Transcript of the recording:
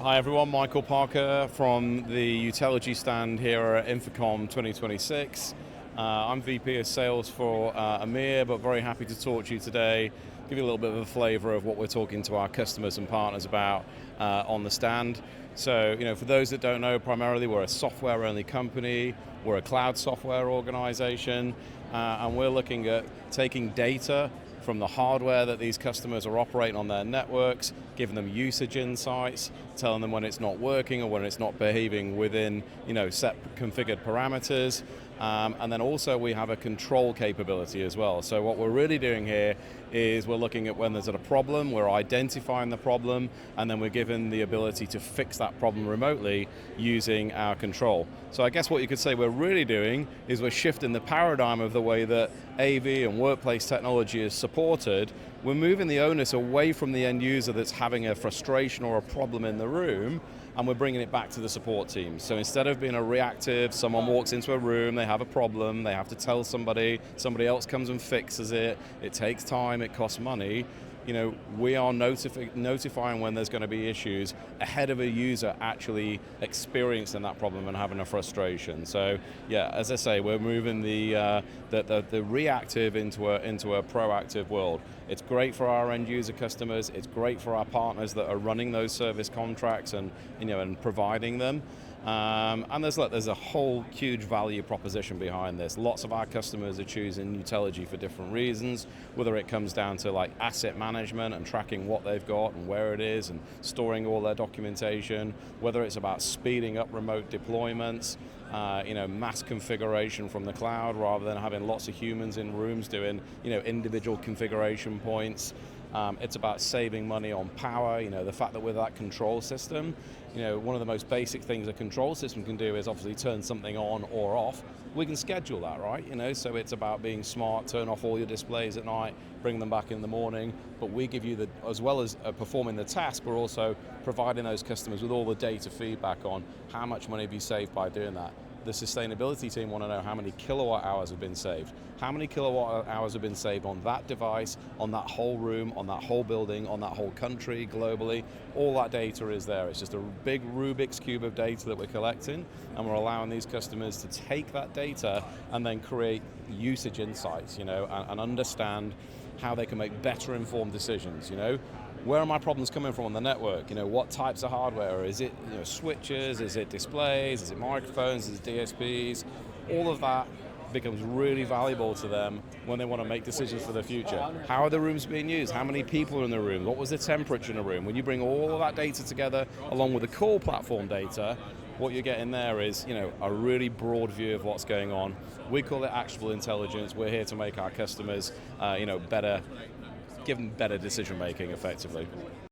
Hi everyone, Michael Parker from the Utelogy stand here at InfoComm 2026. I'm VP of Sales for EMEA, but very happy to talk to you today, give you a little bit of a flavor of what we're talking to our customers and partners about on the stand. So, for those that don't know, primarily we're a software-only company, we're a cloud software organization, and we're looking at taking data from the hardware that these customers are operating on their networks, giving them usage insights, telling them when it's not working or when it's not behaving within set configured parameters. And then also we have a control capability as well. So what we're really doing here is we're looking at when there's a problem, we're identifying the problem, and then we're given the ability to fix that problem remotely using our control. So I guess what you could say we're really doing is we're shifting the paradigm of the way that AV and workplace technology is supported. We're moving the onus away from the end user that's having a frustration or a problem in the room, and we're bringing it back to the support team. So instead of being a reactive, someone walks into a room, they have a problem, they have to tell somebody else comes and fixes it, it takes time, it costs money. We are notifying when there's going to be issues ahead of a user actually experiencing that problem and having a frustration. So yeah, as I say, we're moving the reactive into a proactive world. It's great for our end user customers. It's great for our partners that are running those service contracts and providing them. And there's a whole huge value proposition behind this. Lots of our customers are choosing Utelogy for different reasons, whether it comes down to like asset management and tracking what they've got and where it is and storing all their documentation, whether it's about speeding up remote deployments, mass configuration from the cloud rather than having lots of humans in rooms doing individual configuration points. It's about saving money on power, the fact that with that control system, one of the most basic things a control system can do is obviously turn something on or off. We can schedule that, right? So it's about being smart, turn off all your displays at night, bring them back in the morning, but we give you as well as performing the task, we're also providing those customers with all the data feedback on how much money have you saved by doing that. The sustainability team want to know how many kilowatt hours have been saved. How many kilowatt hours have been saved on that device, on that whole room, on that whole building, on that whole country, globally. All that data is there. It's just a big Rubik's Cube of data that we're collecting, and we're allowing these customers to take that data and then create usage insights, and understand how they can make better informed decisions, Where are my problems coming from on the network? What types of hardware? Is it switches? Is it displays? Is it microphones? Is it DSPs? All of that becomes really valuable to them when they want to make decisions for the future. How are the rooms being used? How many people are in the room? What was the temperature in the room? When you bring all of that data together along with the core platform data, what you're getting there is a really broad view of what's going on. We call it actionable intelligence. We're here to make our customers give them better decision making effectively.